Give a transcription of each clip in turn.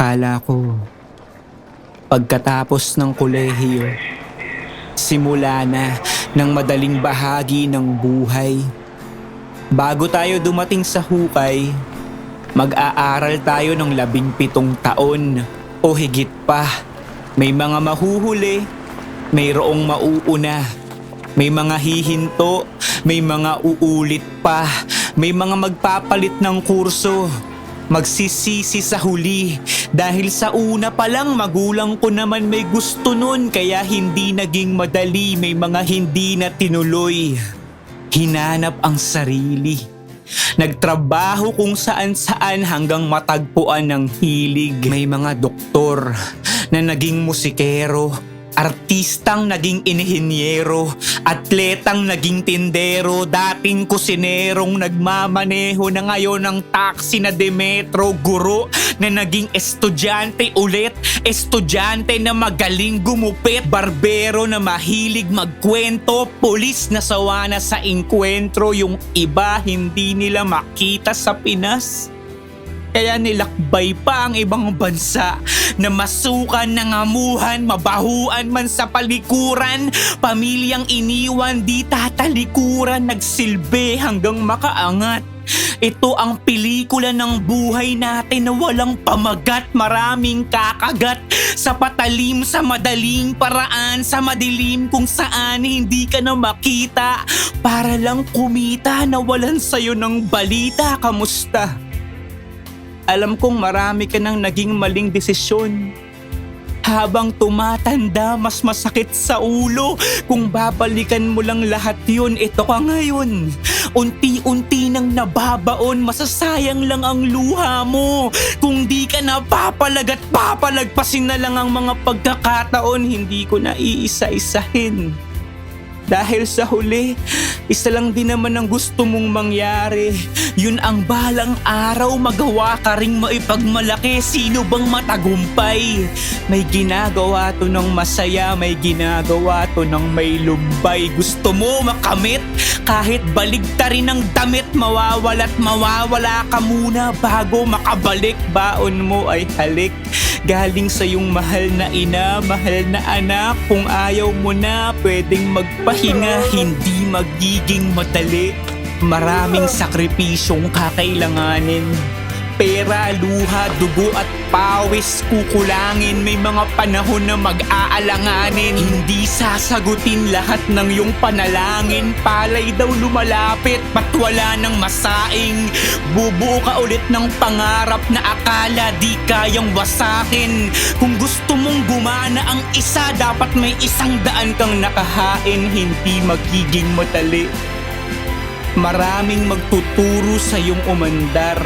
Akala ko, pagkatapos ng kolehiyo, simula na ng madaling bahagi ng buhay. Bago tayo dumating sa hukay, mag-aaral tayo ng 17 taon o higit pa. May mga mahuhuli, mayroong mauuna, may mga hihinto, may mga uulit pa, may mga magpapalit ng kurso, magsisisi sa huli dahil sa una pa lang magulang ko naman may gusto nun kaya hindi naging madali, may mga hindi na tinuloy. Hinanap ang sarili. Nagtrabaho kung saan-saan hanggang matagpuan ng hilig. May mga doktor na naging musikero, artistang naging inhinyero, atletang naging tindero, dating kusinerong nagmamaneho na ngayon ng taxi na Demetro, guro na naging estudyante ulit, estudyante na magaling gumupit, barbero na mahilig magkwento, pulis na sawa na sa inkwentro, yung iba hindi nila makita sa Pinas. Kaya nilakbay pa ang ibang bansa na masukan, nangamuhan, mabahuan man sa palikuran. Pamilyang iniwan, di tatalikuran, nagsilbi hanggang makaangat. Ito ang pelikula ng buhay natin na walang pamagat, maraming kakagat. Sa patalim, sa madaling paraan, sa madilim kung saan hindi ka na makita. Para lang kumita, nawalan sa'yo ng balita, kamusta? Alam kong marami ka nang naging maling desisyon. Habang tumatanda, mas masakit sa ulo. Kung babalikan mo lang lahat yun, ito ka ngayon. Unti-unti nang nababaon, masasayang lang ang luha mo. Kung di ka napapalag at papalagpasin na lang ang mga pagkakataon, hindi ko na iisa-isahin. Dahil sa huli, isa lang din naman ang gusto mong mangyari. Yun ang balang araw, magawa ka ring maipagmalaki. Sino bang matagumpay? May ginagawa to ng masaya, may ginagawa to ng may lumbay. Gusto mo makamit? Kahit baligtarin ang damit, mawawala't mawawala ka muna bago makabalik. Baon mo ay halik. Galing sa iyong mahal na ina, mahal na anak. Kung ayaw mo na, pwedeng magpahinga. Hindi magiging madali. Maraming sakripisyong kakailanganin. Pera, luha, dugo at pawis kukulangin. May mga panahon na mag-aalanganin. Hindi sasagutin lahat ng iyong panalangin. Palay daw lumalapit, ba't wala nang masaing? Bubuo ka ulit ng pangarap na akala di kayang wasakin. Kung gusto mong gumana ang isa, dapat may 100 kang nakahain. Hindi magiging madali. Maraming magtuturo sa iyong umandar,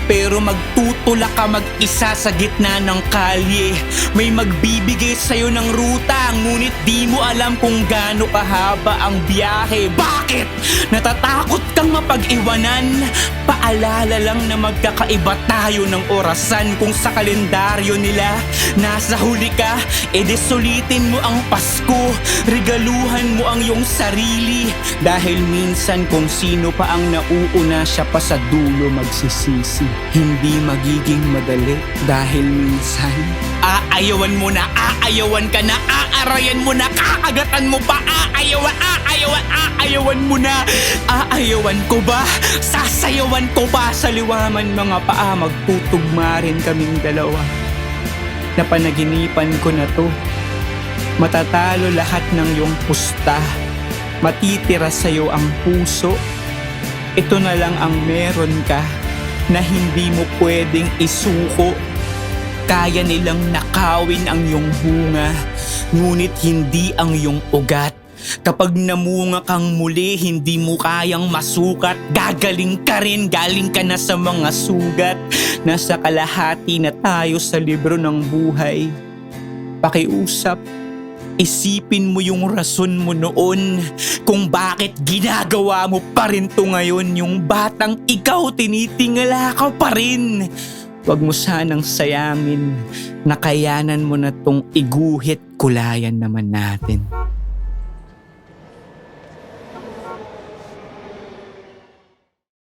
pero magtutula ka mag-isa sa gitna ng kalye. May magbibigay sa iyo ng ruta, ngunit di mo alam kung gaano kahaba ang biyahe. Bakit? Natatakot kang mapag-iwanan? Paalala lang na magkakaiba tayo ng orasan. Kung sa kalendaryo nila nasa huli ka, edi sulitin mo ang Pasko. Regaluhan mo ang iyong sarili, dahil minsan kung sino pa ang nauuna, siya pa sa dulo magsisisi. Hindi magiging madali dahil minsan aayawan mo na, aayawan ka na, aarayan mo na, kakagatan mo pa, aayawan mo na. Aayawan ko ba? Sasayawan ko pa sa liwaman mga paa, magtutugma rin kaming dalawa. Napanaginipan ko na to. Matatalo lahat ng iyong pusta. Matitira sa'yo ang puso. Ito na lang ang meron ka na hindi mo pwedeng isuko. Kaya nilang nakawin ang iyong bunga, ngunit hindi ang iyong ugat. Kapag namunga kang muli, hindi mo kayang masukat. Gagaling ka rin, galing ka na sa mga sugat. Nasa kalahati na tayo sa libro ng buhay. Pakiusap, isipin mo yung rason mo noon kung bakit ginagawa mo pa rin to ngayon. Yung batang ikaw, tinitingala ka pa rin. Huwag mo sanang sayangin, nakayanan mo na tong iguhit, kulayan naman natin.